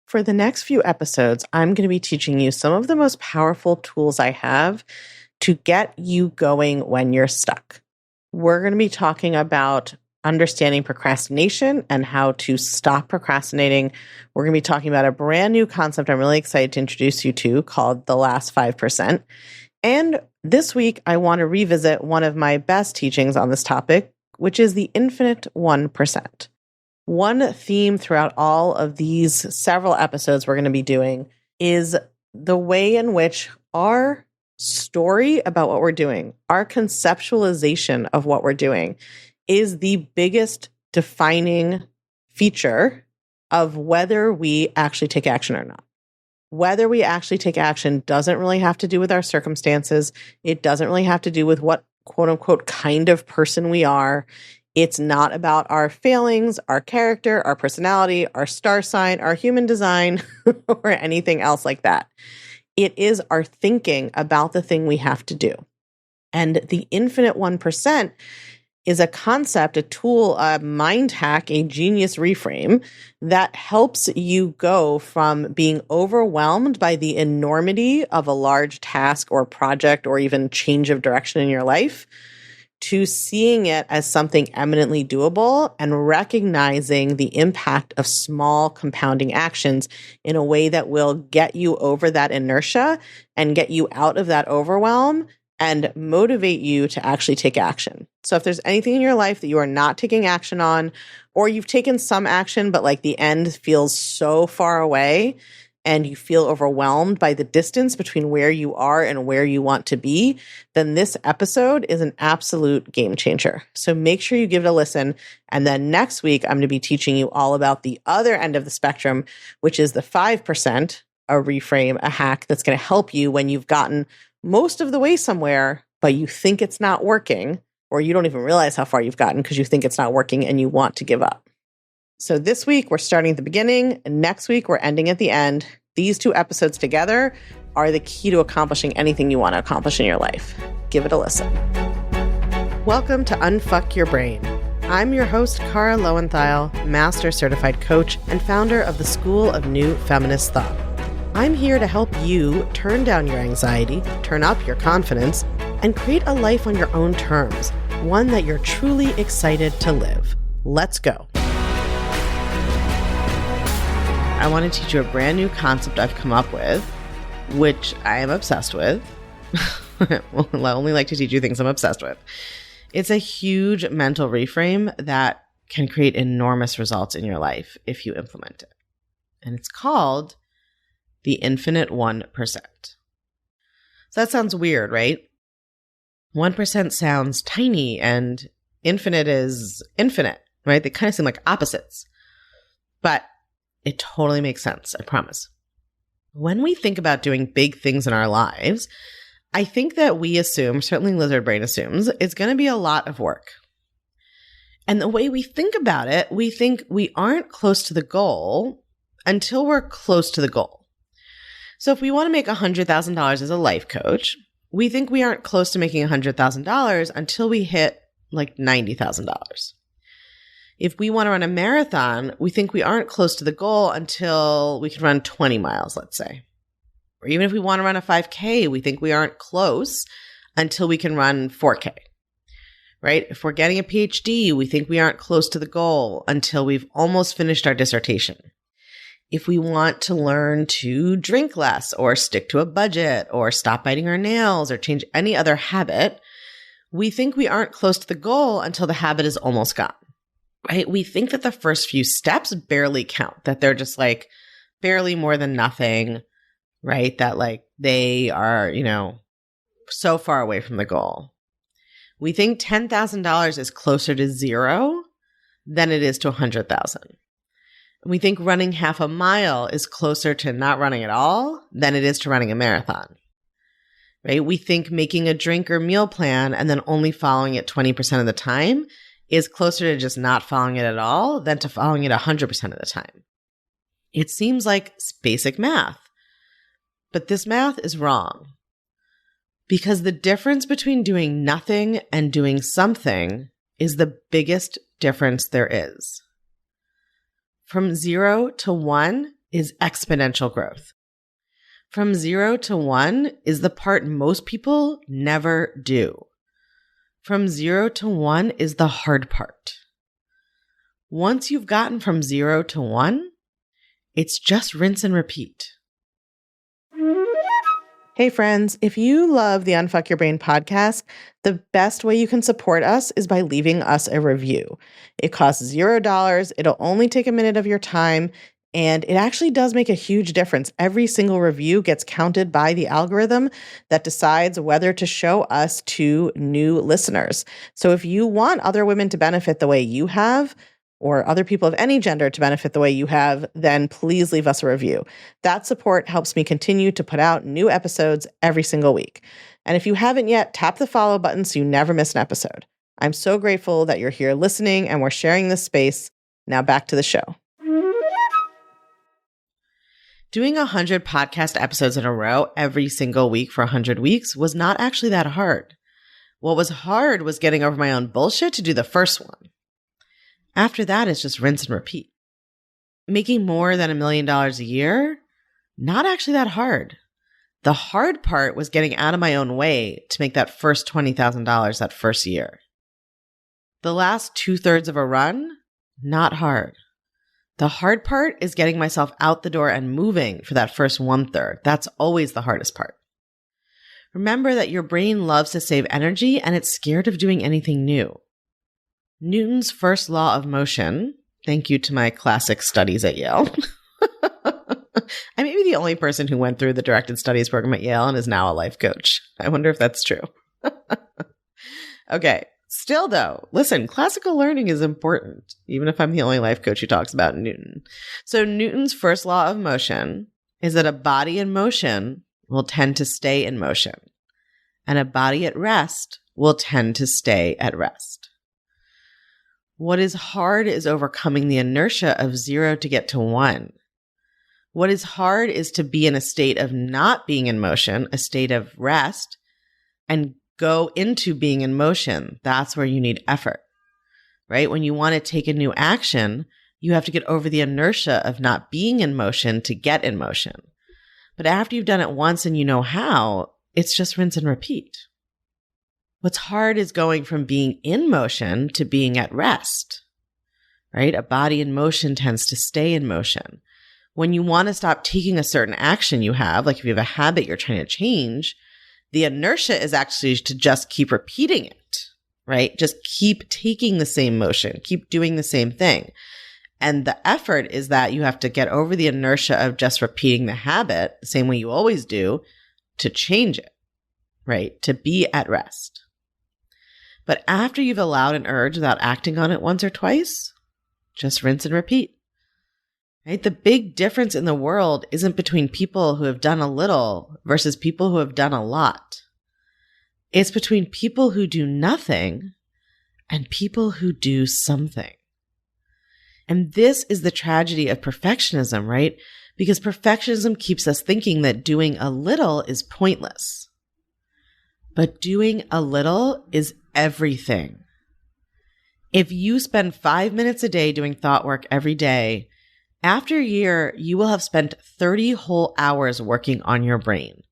For the next few episodes, I'm going to be teaching you some of the most powerful tools I have to get you going when you're stuck. We're going to be talking about understanding procrastination and how to stop procrastinating. We're going to be talking about a brand new concept I'm really excited to introduce you to called the last 5%. And this week, I want to revisit one of my best teachings on this topic, which is the infinite 1%. One theme throughout all of these several episodes we're going to be doing is the way in which our story about what we're doing, our conceptualization of what we're doing, is the biggest defining feature of whether we actually take action or not. Whether we actually take action doesn't really have to do with our circumstances. It doesn't really have to do with what quote unquote kind of person we are. It's not about our failings, our character, our personality, our star sign, our human design, or anything else like that. It is our thinking about the thing we have to do. And the infinite 1% is a concept, a tool, a mind hack, a genius reframe that helps you go from being overwhelmed by the enormity of a large task or project or even change of direction in your life to seeing it as something eminently doable and recognizing the impact of small compounding actions in a way that will get you over that inertia and get you out of that overwhelm and motivate you to actually take action. So if there's anything in your life that you are not taking action on, or you've taken some action, but like the end feels so far away and you feel overwhelmed by the distance between where you are and where you want to be, then this episode is an absolute game changer. So make sure you give it a listen. And then next week, I'm going to be teaching you all about the other end of the spectrum, which is the 5%, a reframe, a hack that's going to help you when you've gotten most of the way somewhere, but you think it's not working, or you don't even realize how far you've gotten because you think it's not working and you want to give up. So this week, we're starting at the beginning, and next week, we're ending at the end. These two episodes together are the key to accomplishing anything you want to accomplish in your life. Give it a listen. Welcome to Unfuck Your Brain. I'm your host, Cara Loewentheil, Master Certified Coach and founder of the School of New Feminist Thought. I'm here to help you turn down your anxiety, turn up your confidence, and create a life on your own terms, one that you're truly excited to live. Let's go. I want to teach you a brand new concept I've come up with, which I am obsessed with. Well, I only like to teach you things I'm obsessed with. It's a huge mental reframe that can create enormous results in your life if you implement it. And it's called the infinite 1%. So that sounds weird, right? 1% sounds tiny and infinite is infinite, right? They kind of seem like opposites. But it totally makes sense, I promise. When we think about doing big things in our lives, I think that we assume, certainly lizard brain assumes, it's going to be a lot of work. And the way we think about it, we think we aren't close to the goal until we're close to the goal. So if we want to make $100,000 as a life coach, we think we aren't close to making $100,000 until we hit like $90,000. If we want to run a marathon, we think we aren't close to the goal until we can run 20 miles, let's say. Or even if we want to run a 5K, we think we aren't close until we can run 4K, right? If we're getting a PhD, we think we aren't close to the goal until we've almost finished our dissertation. If we want to learn to drink less or stick to a budget or stop biting our nails or change any other habit, we think we aren't close to the goal until the habit is almost gone. Right? We think that the first few steps barely count, that they're just like barely more than nothing, right? That like they are, so far away from the goal. We think $10,000 is closer to zero than it is to 100,000. We think running half a mile is closer to not running at all than it is to running a marathon, right? We think making a drink or meal plan and then only following it 20% of the time is closer to just not following it at all than to following it 100% of the time. It seems like basic math, but this math is wrong. Because the difference between doing nothing and doing something is the biggest difference there is. From 0 to 1 is exponential growth. From 0 to 1 is the part most people never do. From 0 to 1 is the hard part. Once you've gotten from 0 to 1, it's just rinse and repeat. Hey friends, if you love the Unfuck Your Brain podcast, the best way you can support us is by leaving us a review. It costs $0. It'll only take a minute of your time, and it actually does make a huge difference. Every single review gets counted by the algorithm that decides whether to show us to new listeners. So if you want other women to benefit the way you have, or other people of any gender to benefit the way you have, then please leave us a review. That support helps me continue to put out new episodes every single week. And if you haven't yet, tap the follow button so you never miss an episode. I'm so grateful that you're here listening and we're sharing this space. Now back to the show. Doing 100 podcast episodes in a row every single week for 100 weeks was not actually that hard. What was hard was getting over my own bullshit to do the first one. After that, it's just rinse and repeat. Making more than $1 million a year, not actually that hard. The hard part was getting out of my own way to make that first $20,000 that first year. The last 2/3 of a run, not hard. The hard part is getting myself out the door and moving for that first 1/3. That's always the hardest part. Remember that your brain loves to save energy and it's scared of doing anything new. Newton's first law of motion, thank you to my classic studies at Yale. I may be the only person who went through the directed studies program at Yale and is now a life coach. I wonder if that's true. Okay, still though, listen, classical learning is important, even if I'm the only life coach who talks about Newton. So Newton's first law of motion is that a body in motion will tend to stay in motion, and a body at rest will tend to stay at rest. What is hard is overcoming the inertia of 0 to get to 1. What is hard is to be in a state of not being in motion, a state of rest, and go into being in motion. That's where you need effort, right? When you want to take a new action, you have to get over the inertia of not being in motion to get in motion. But after you've done it once and you know how, it's just rinse and repeat. What's hard is going from being in motion to being at rest, right? A body in motion tends to stay in motion. When you want to stop taking a certain action you have, like if you have a habit you're trying to change, the inertia is actually to just keep repeating it, right? Just keep taking the same motion, keep doing the same thing. And the effort is that you have to get over the inertia of just repeating the habit, the same way you always do, to change it, right? To be at rest. But after you've allowed an urge without acting on it once or twice, just rinse and repeat. Right? The big difference in the world isn't between people who have done a little versus people who have done a lot. It's between people who do nothing and people who do something. And this is the tragedy of perfectionism, right? Because perfectionism keeps us thinking that doing a little is pointless. But doing a little is everything. If you spend 5 minutes a day doing thought work every day, after a year, you will have spent 30 whole hours working on your brain.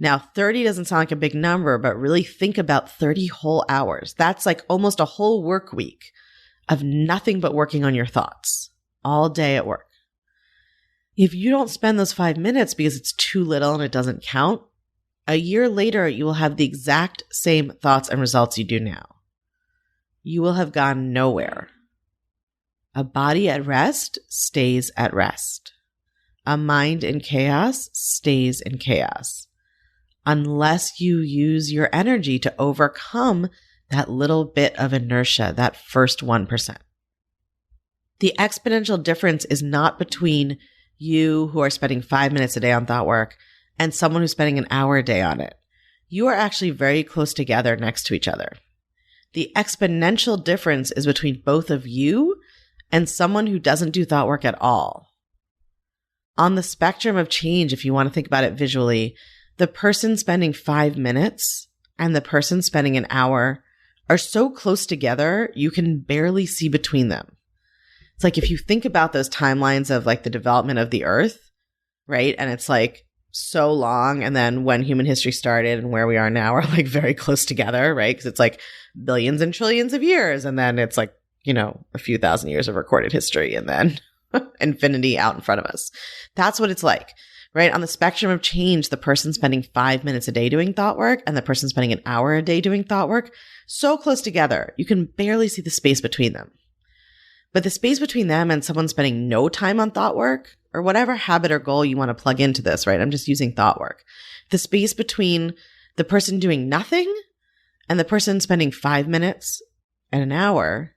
Now, 30 doesn't sound like a big number, but really think about 30 whole hours. That's like almost a whole work week of nothing but working on your thoughts all day at work. If you don't spend those 5 minutes because it's too little and it doesn't count, a year later, you will have the exact same thoughts and results you do now. You will have gone nowhere. A body at rest stays at rest. A mind in chaos stays in chaos. Unless you use your energy to overcome that little bit of inertia, that first 1%. The exponential difference is not between you who are spending 5 minutes a day on thought work and someone who's spending an hour a day on it. You are actually very close together next to each other. The exponential difference is between both of you and someone who doesn't do thought work at all. On the spectrum of change, if you want to think about it visually, the person spending 5 minutes and the person spending an hour are so close together, you can barely see between them. It's like if you think about those timelines of like the development of the earth, right? And it's like so long. And then when human history started and where we are now are like very close together, right? Because it's like billions and trillions of years. And then it's like, a few thousand years of recorded history and then infinity out in front of us. That's what it's like, right? On the spectrum of change, the person spending 5 minutes a day doing thought work and the person spending an hour a day doing thought work, so close together, you can barely see the space between them. But the space between them and someone spending no time on thought work, or whatever habit or goal you want to plug into this, right? I'm just using thought work. The space between the person doing nothing and the person spending 5 minutes and an hour,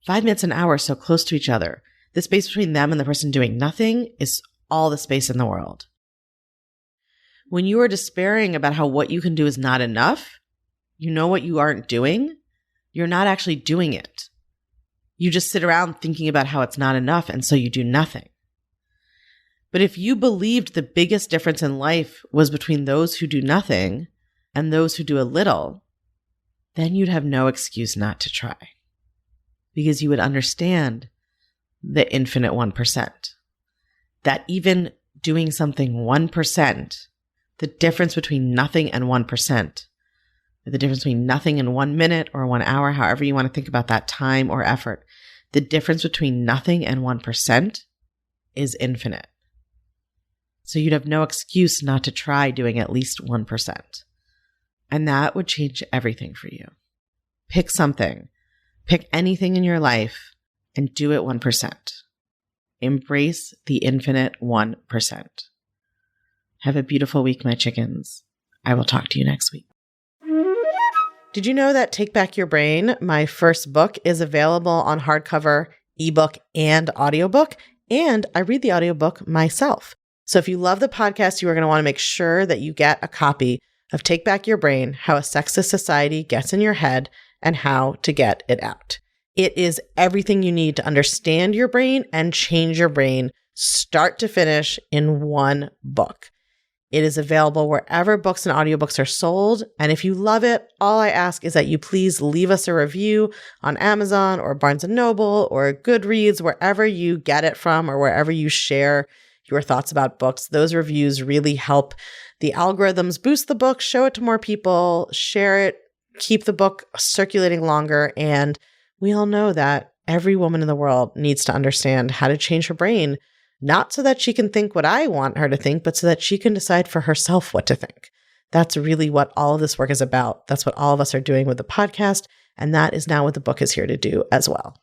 5 minutes an hour so close to each other. The space between them and the person doing nothing is all the space in the world. When you are despairing about how what you can do is not enough, you know what you aren't doing, you're not actually doing it. You just sit around thinking about how it's not enough, and so you do nothing. But if you believed the biggest difference in life was between those who do nothing and those who do a little, then you'd have no excuse not to try. Because you would understand the infinite 1%. That even doing something 1%, the difference between nothing and 1%, the difference between nothing and 1 minute or 1 hour, however you want to think about that time or effort, the difference between nothing and 1% is infinite. So you'd have no excuse not to try doing at least 1%. And that would change everything for you. Pick something. Pick anything in your life and do it 1%. Embrace the infinite 1%. Have a beautiful week, my chickens. I will talk to you next week. Did you know that Take Back Your Brain, my first book, is available on hardcover, ebook, and audiobook? And I read the audiobook myself. So if you love the podcast, you are going to want to make sure that you get a copy of Take Back Your Brain, How a Sexist Society Gets in Your Head and How to Get It Out. It is everything you need to understand your brain and change your brain, start to finish, in one book. It is available wherever books and audiobooks are sold. And if you love it, all I ask is that you please leave us a review on Amazon or Barnes & Noble or Goodreads, wherever you get it from or wherever you share your thoughts about books. Those reviews really help the algorithms boost the book, show it to more people, share it, keep the book circulating longer. And we all know that every woman in the world needs to understand how to change her brain, not so that she can think what I want her to think, but so that she can decide for herself what to think. That's really what all of this work is about. That's what all of us are doing with the podcast. And that is now what the book is here to do as well.